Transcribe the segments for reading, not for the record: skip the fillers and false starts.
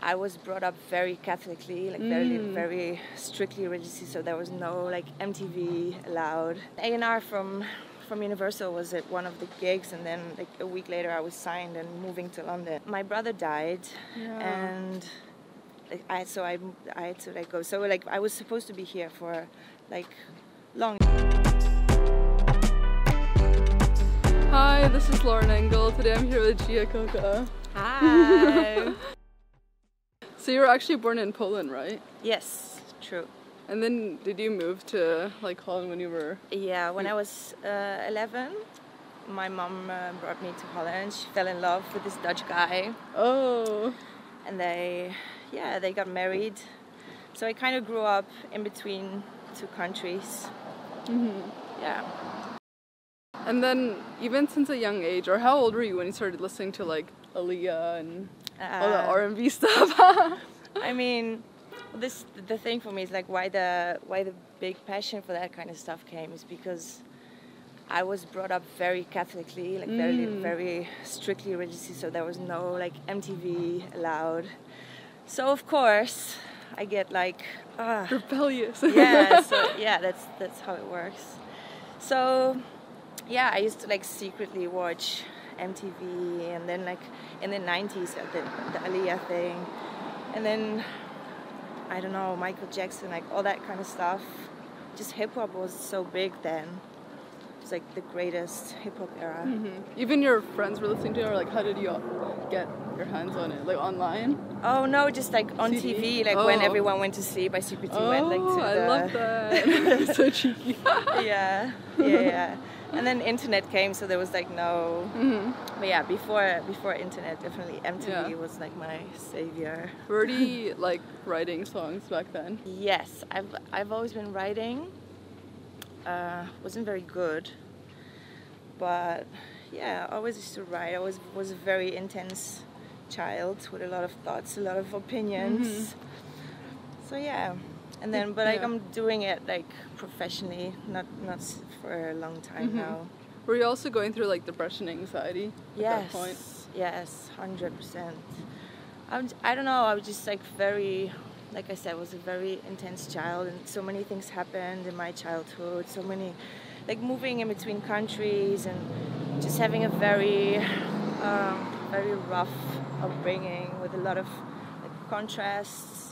I was brought up very Catholically, like very strictly religious, so there was no like MTV allowed. A&R from Universal was at one of the gigs, and then like a week later I was signed and moving to London. My brother died, and I had to like go. So like I was supposed to be here for like long. Hi, this is Lauren Engel. Today I'm here with GIA KOKA. Hi. So you were actually born in Poland, right? Yes, true. And then did you move to like Holland when you were? Yeah, when I was 11, my mom brought me to Holland. She fell in love with this Dutch guy. Oh. And they got married. So I kind of grew up in between two countries. Yeah. And then even since a young age, or how old were you when you started listening to like Aliyah and all the R&B stuff? I mean, the thing for me is like why the big passion for that kind of stuff came is because I was brought up very Catholically, like very strictly religious, so there was no like MTV allowed. So of course I get like rebellious. That's how it works. So yeah, I used to like secretly watch MTV, and then like in the 90s the Aliyah thing, and then I don't know, Michael Jackson, like all that kind of stuff. Just hip hop was so big then. It was like the greatest hip hop era. Even your friends were listening to it, or like how did you get your hands on it? Like online? Oh no, just like on CD? TV, like when everyone went to sleep, I secretly went like to I love that. So cheeky. yeah. And then internet came, so there was like no. But yeah, before internet, definitely MTV was like my savior. Were you already like writing songs back then? Yes, I've always been writing. Wasn't very good, but yeah, I always used to write. I was a very intense child with a lot of thoughts, a lot of opinions. So yeah. And then, but like I'm doing it like professionally, not for a long time now. Were you also going through like depression, anxiety at that point? Yes, 100%. I don't know. I was just like very, like I said, was a very intense child, and so many things happened in my childhood. So many, like moving in between countries and just having a very, very rough upbringing with a lot of like contrasts.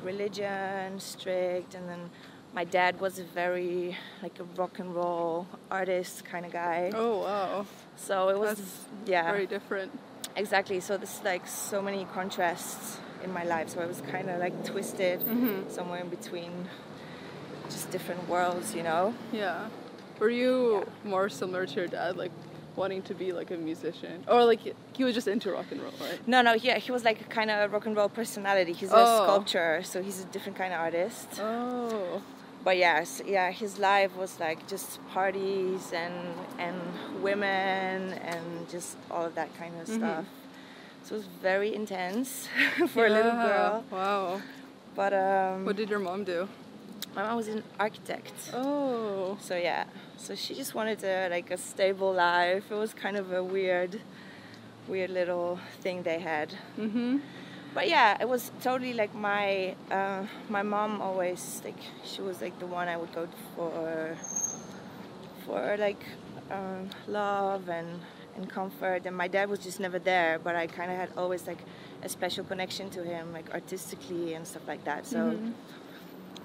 Religion, strict, and then my dad was a very like a rock and roll artist kind of guy. Oh wow. So it was very different. Exactly. So there's like so many contrasts in my life, so I was kind of like twisted somewhere in between just different worlds, you know. Yeah. Were you more similar to your dad, like wanting to be like a musician, or like he was just into rock and roll, right? No, he was like a kind of rock and roll personality. He's a sculptor, so he's a different kind of artist. But his life was like just parties and women and just all of that kind of stuff. So it was very intense for a little girl. Wow. But what did your mom do? My mom was an architect. Oh. So yeah. So she just wanted like a stable life. It was kind of a weird little thing they had. But yeah, it was totally like my mom always like she was like the one I would go for like love and comfort. And my dad was just never there. But I kind of had always like a special connection to him, like artistically and stuff like that. So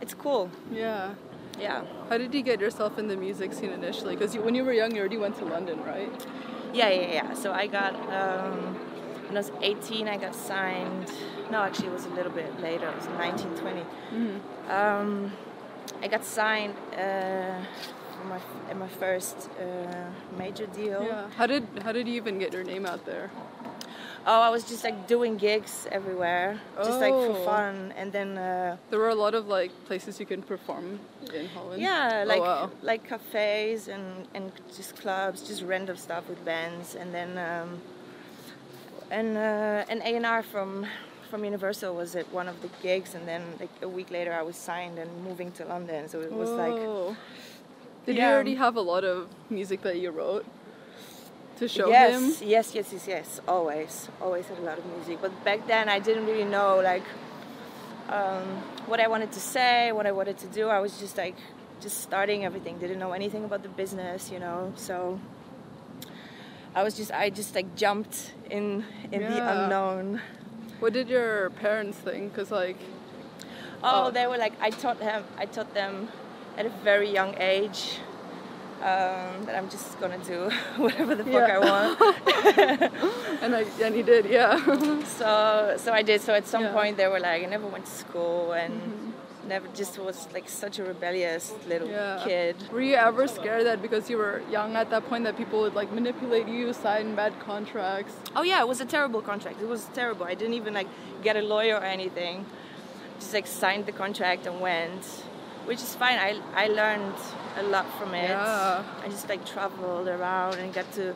it's cool. Yeah. Yeah. How did you get yourself in the music scene initially? Because when you were young, you already went to London, right? Yeah. So I got, when I was 18, I got signed. No, actually, it was a little bit later. It was 19, 20. I got signed in my first major deal. Yeah. How did you even get your name out there? Oh, I was just like doing gigs everywhere, just like for fun, and then there were a lot of like places you can perform in Holland. Yeah, like cafes and just clubs, just random stuff with bands, and then an A&R from Universal was at one of the gigs, and then like a week later I was signed and moving to London. So it was like. Did you already have a lot of music that you wrote to show him? Yes. Always had a lot of music. But back then I didn't really know like what I wanted to say, what I wanted to do. I was just starting everything. Didn't know anything about the business, you know. So I just like jumped in the unknown. What did your parents think? Because like, they were like, I taught them at a very young age that I'm just gonna do whatever the fuck I want. and he did, yeah. So I did. So at some point they were like, I never went to school and never, just was like such a rebellious little kid. Were you ever scared that because you were young at that point that people would like manipulate you, sign bad contracts? Oh yeah, it was a terrible contract. It was terrible. I didn't even like get a lawyer or anything. Just like signed the contract and went, which is fine. I learned a lot from it. Yeah. I just like traveled around and got to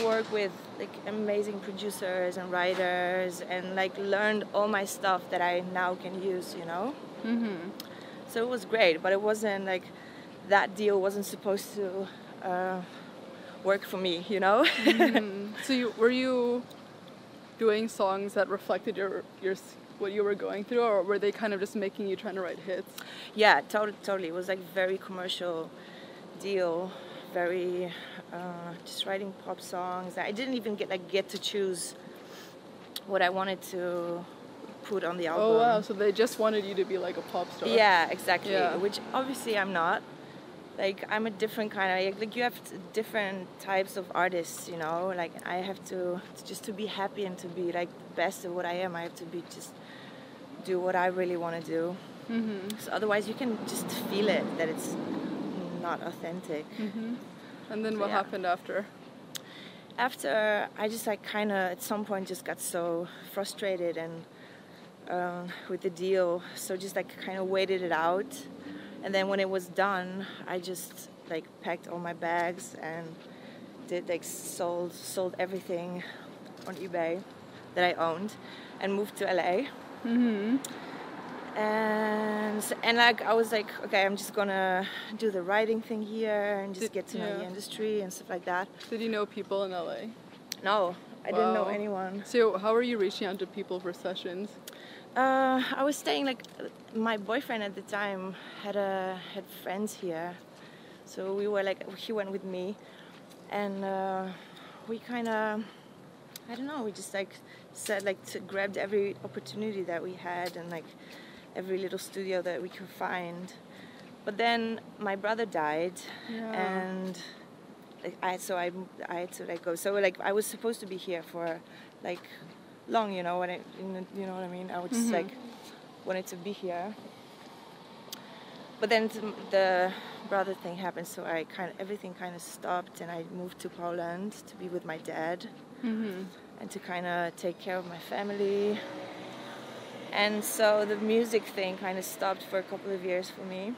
work with like amazing producers and writers and like learned all my stuff that I now can use, you know. So it was great, but it wasn't like that deal wasn't supposed to work for me, you know. So were you doing songs that reflected your what you were going through, or were they kind of just making you trying to write hits? Yeah, totally. It was like very commercial deal, very just writing pop songs. I didn't even get to choose what I wanted to put on the album. Oh wow, so they just wanted you to be like a pop star. Yeah, exactly. Yeah. Which obviously I'm not. Like I'm a different kind of, like you have different types of artists, you know. Like I have to just to be happy and to be like the best at what I am, I have to be just do what I really want to do. So otherwise you can just feel it that it's not authentic. And then what happened after? After I just like kind of at some point just got so frustrated and with the deal, so just like kind of waited it out. And then when it was done, I just like packed all my bags and did like sold everything on eBay that I owned and moved to LA. And like I was like, okay, I'm just gonna do the writing thing here and just get to know the industry and stuff like that. Did you know people in LA? No, I didn't know anyone. So how were you reaching out to people for sessions? I was staying like my boyfriend at the time had friends here, so we were like, he went with me, and we kind of, I don't know, we just like said like grabbed every opportunity that we had and like every little studio that we could find. But then my brother died, and like, I had to like go. So like I was supposed to be here for like long, you know what I mean. I was just like wanted to be here, but then the brother thing happened, so everything kind of stopped, and I moved to Poland to be with my dad and to kind of take care of my family. And so the music thing kind of stopped for a couple of years for me,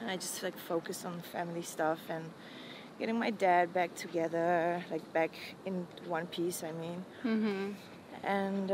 and I just like focused on family stuff and getting my dad back together, like back in one piece, I mean. And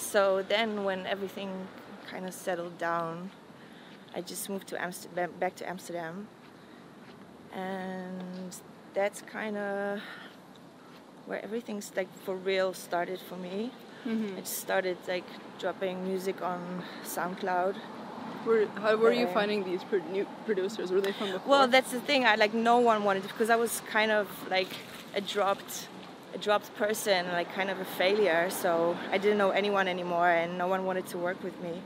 so then when everything kind of settled down, I just moved to back to Amsterdam, and that's kind of where everything's like for real started for me. I just started like dropping music on SoundCloud. How were you finding these new producers? Were they from before? Well, that's the thing. No one wanted, because I was kind of like a dropped person, like kind of a failure. So I didn't know anyone anymore, and no one wanted to work with me.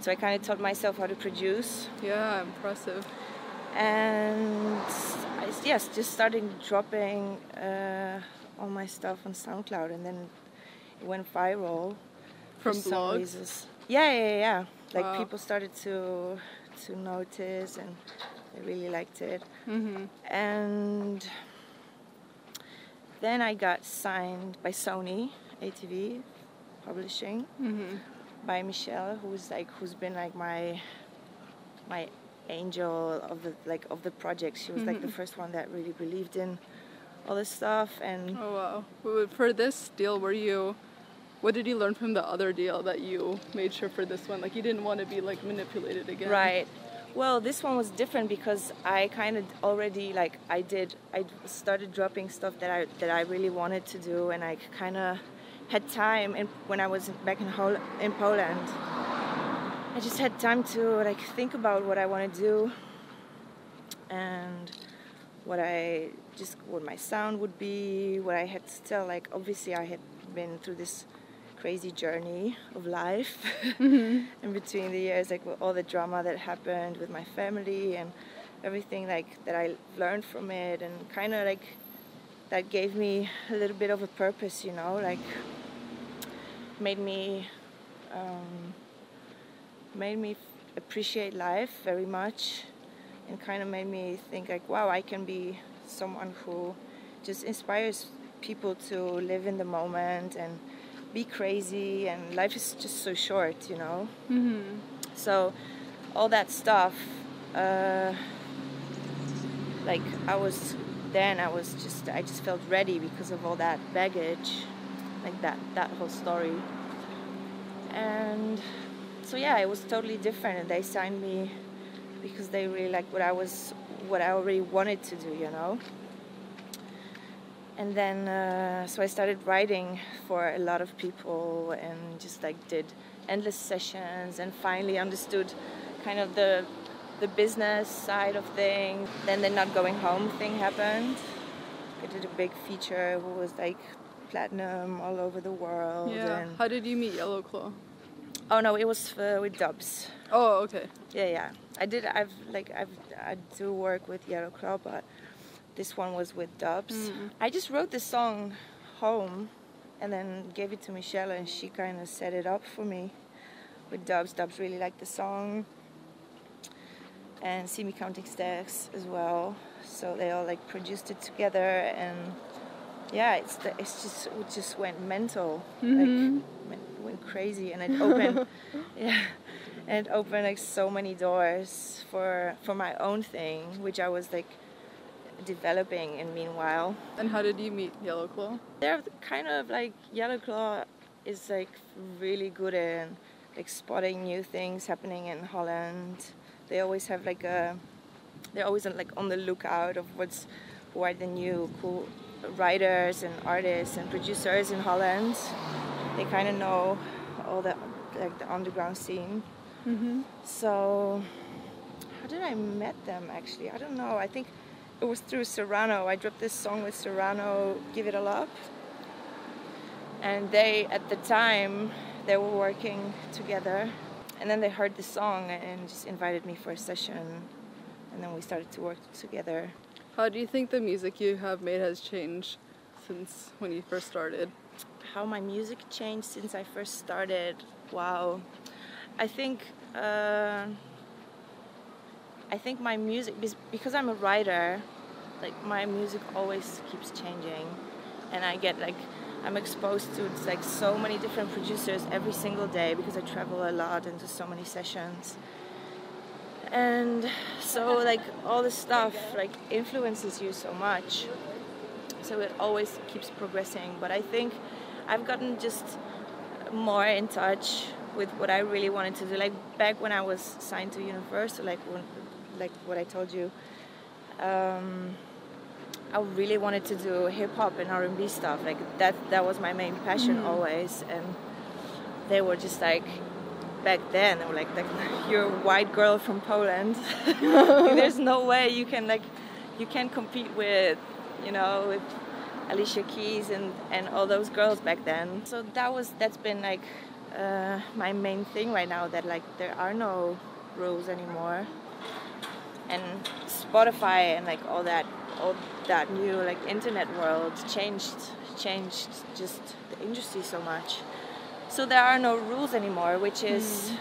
So I kind of taught myself how to produce. Yeah, impressive. And just started dropping all my stuff on SoundCloud, and then it went viral. From blogs? Yeah. Like people started to notice, and they really liked it. And then I got signed by Sony ATV Publishing by Michelle, who's been like my angel of the project. She was like the first one that really believed in all this stuff. And oh wow! For this deal, what did you learn from the other deal that you made sure for this one? Like you didn't want to be like manipulated again. Right. Well, this one was different because I kind of already I started dropping stuff that I really wanted to do, and I kind of had time. And when I was back in Poland, I just had time to think about what I want to do and what my sound would be, what I had to tell. Obviously I had been through this crazy journey of life in between the years, with all the drama that happened with my family and everything that I learned from it, and kind of that gave me a little bit of a purpose, made me appreciate life very much, and kind of made me think wow, I can be someone who just inspires people to live in the moment and be crazy, and life is just so short, So all that stuff, I just felt ready because of all that baggage, that whole story. And so yeah, it was totally different, and they signed me because they really liked what I already wanted to do, And then so I started writing for a lot of people, and just did endless sessions, and finally understood kind of the business side of things. Then the Not Going Home thing happened. I did a big feature who was platinum all over the world. Yeah. And how did you meet Yellow Claw? oh no, it was with Dubs. Oh, okay. Yeah. I do work with Yellow Claw, but this one was with Dubs. I just wrote the song Home and then gave it to Michelle, and she kind of set it up for me with Dubs. Dubs really liked the song, and See Me Counting Stacks as well. So they all produced it together, and yeah, it just went mental, went crazy, and it opened, and it opened so many doors for my own thing, which I was developing in meanwhile. And how did you meet Yellow Claw? They're kind of Yellow Claw is really good in spotting new things happening in Holland. They always have they're always on the lookout of who are the new cool writers and artists and producers in Holland. They kind of know all the underground scene. So how did I met them actually? I don't know. I think it was through Serrano. I dropped this song with Serrano, Give It All Up. And at the time, they were working together. And then they heard the song and just invited me for a session. And then we started to work together. How do you think the music you have made has changed since when you first started? How my music changed since I first started? Wow. I think my music, because I'm a writer, my music always keeps changing, and I get I'm exposed to so many different producers every single day because I travel a lot and do so many sessions, and so all this stuff influences you so much, so it always keeps progressing. But I think I've gotten just more in touch with what I really wanted to do. Back when I was signed to Universal, what I told you, I really wanted to do hip hop and R&B stuff. That was my main passion always. And they were just back then, they were you're a white girl from Poland. There's no way you can compete with with Alicia Keys and all those girls back then. So that's been my main thing right now, that there are no rules anymore. And Spotify and all that new internet world changed just the industry so much. So there are no rules anymore, which is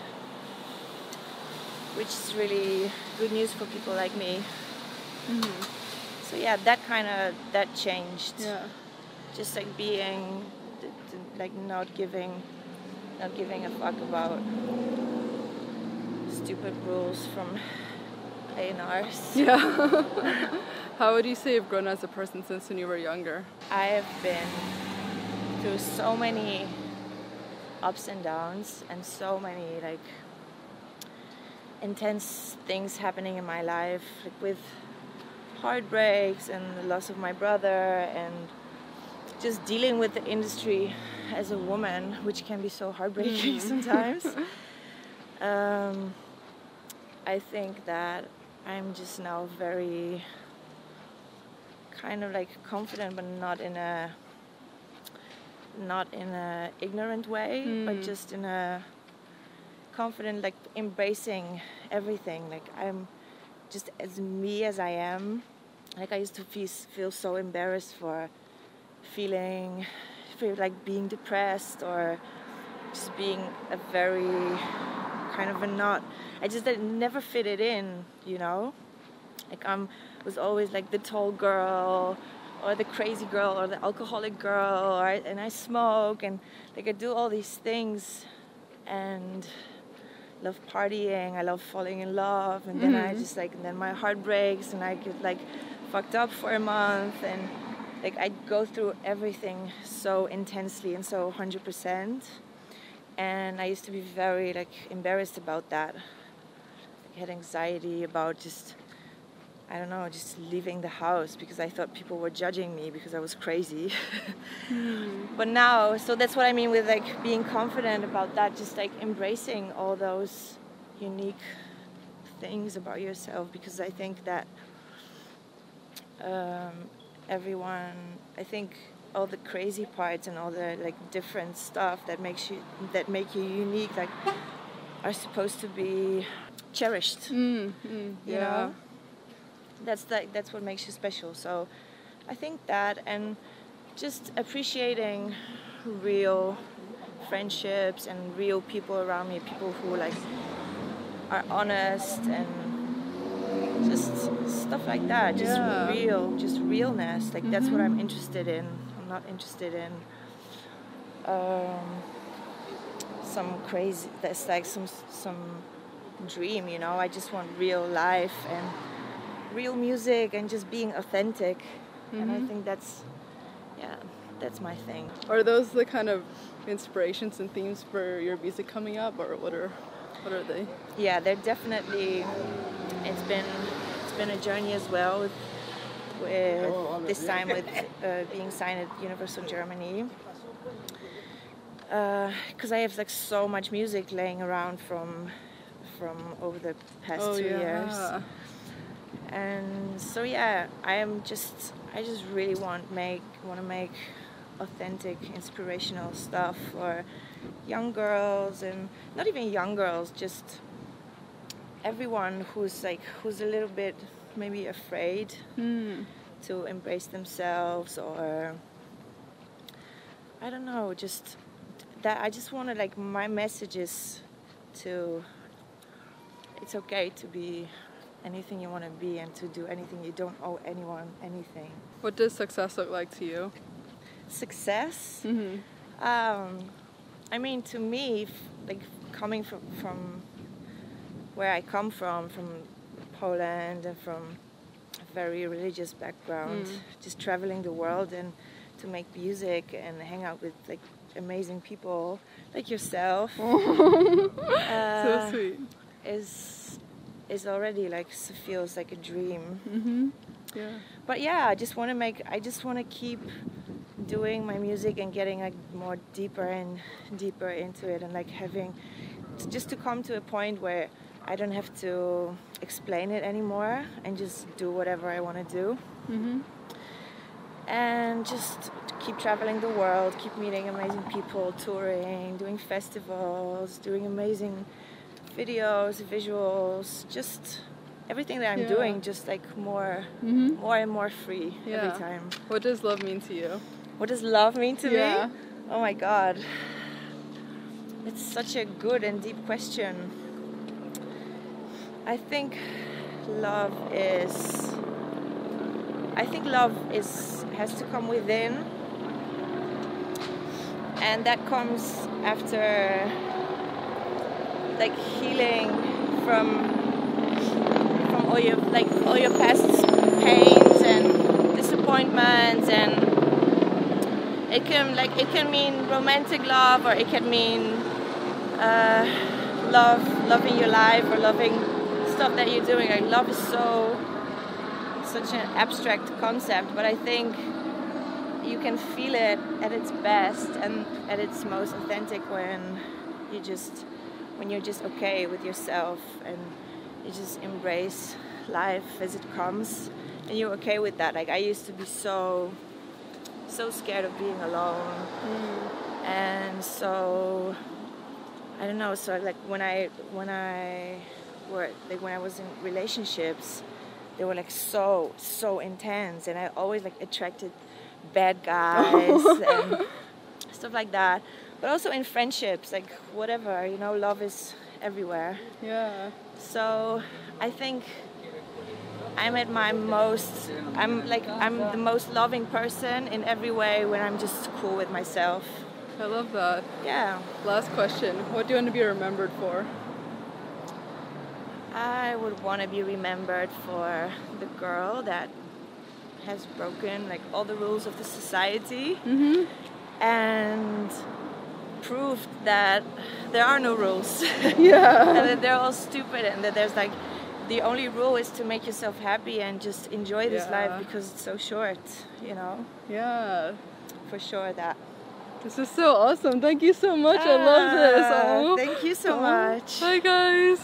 really good news for people like me. So yeah, that changed. Yeah. Just being not giving a fuck about stupid rules from A&Rs. Yeah. How would you say you've grown as a person since when you were younger? I have been through so many ups and downs, and so many intense things happening in my life, like with heartbreaks and the loss of my brother, and just dealing with the industry as a woman, which can be so heartbreaking sometimes. I think that I'm just now very kind of like confident, but not in a ignorant way, but just in a confident, like embracing everything. Like I'm just as me as I am. Like I used to feel so embarrassed for feel like being depressed or just being a very kind of a not. I just never fitted in, you know. Like was always like the tall girl, or the crazy girl, or the alcoholic girl, and I smoke, and like I do all these things, and love partying. I love falling in love, and then I just like, and then my heart breaks, and I get like fucked up for a month, and like I go through everything so intensely and so 100%. And I used to be very like embarrassed about that. I had anxiety about just, I don't know, just leaving the house because I thought people were judging me because I was crazy. But now, so that's what I mean with like being confident about that, just like embracing all those unique things about yourself, because I think that everyone, I think all the crazy parts and all the like different stuff that make you unique, like are supposed to be cherished. You know, that's what makes you special. So I think that, and just appreciating real friendships and real people around me, people who like are honest, and just stuff like that, just realness. Like that's what I'm interested in. I'm not interested in some crazy, that's like some dream, you know. I just want real life and real music and just being authentic. And I think that's my thing. Are those the kind of inspirations and themes for your music coming up, or what are they? Yeah, they're definitely, it's been a journey as well, with this time with being signed at Universal Germany, because I have like so much music laying around from over the past 2 years. And so I just really want to make authentic, inspirational stuff for young girls, and not even young girls, just everyone who's a little bit maybe afraid to embrace themselves, or I don't know, just that I just want to, like, my message is to, it's okay to be anything you want to be and to do anything. You don't owe anyone anything. What does success look like to you? Success? I mean, to me, like, coming from where I come from Poland, and from a very religious background, just traveling the world and to make music and hang out with like amazing people like yourself, so sweet, is already like feels like a dream. But I just want to keep doing my music and getting like more deeper and deeper into it, and like having just to come to a point where I don't have to explain it anymore and just do whatever I want to do. And just keep traveling the world, keep meeting amazing people, touring, doing festivals, doing amazing videos, visuals, just everything that I'm doing, just like more and more free every time. What does love mean to you? What does love mean to me? Oh my God. It's such a good and deep question. I think love has to come within, and that comes after like healing from all your past pains and disappointments, and it can mean romantic love, or it can mean loving your life, or loving stuff that you're doing. Like love is such an abstract concept, but I think you can feel it at its best and at its most authentic when you're just okay with yourself and you just embrace life as it comes and you're okay with that. Like I used to be so scared of being alone. And so I don't know, so like when I was in relationships, they were like so intense, and I always like attracted bad guys and stuff like that. But also in friendships, like whatever, you know, love is everywhere. Yeah. So I think I'm the most loving person in every way when I'm just cool with myself. I love that. Yeah. Last question. What do you want to be remembered for? I would want to be remembered for the girl that has broken like all the rules of the society and proved that there are no rules. Yeah. And that they're all stupid, and that there's like the only rule is to make yourself happy and just enjoy this life because it's so short, you know? Yeah. For sure that. This is so awesome. Thank you so much. I love this. Thank you so much. Bye, guys.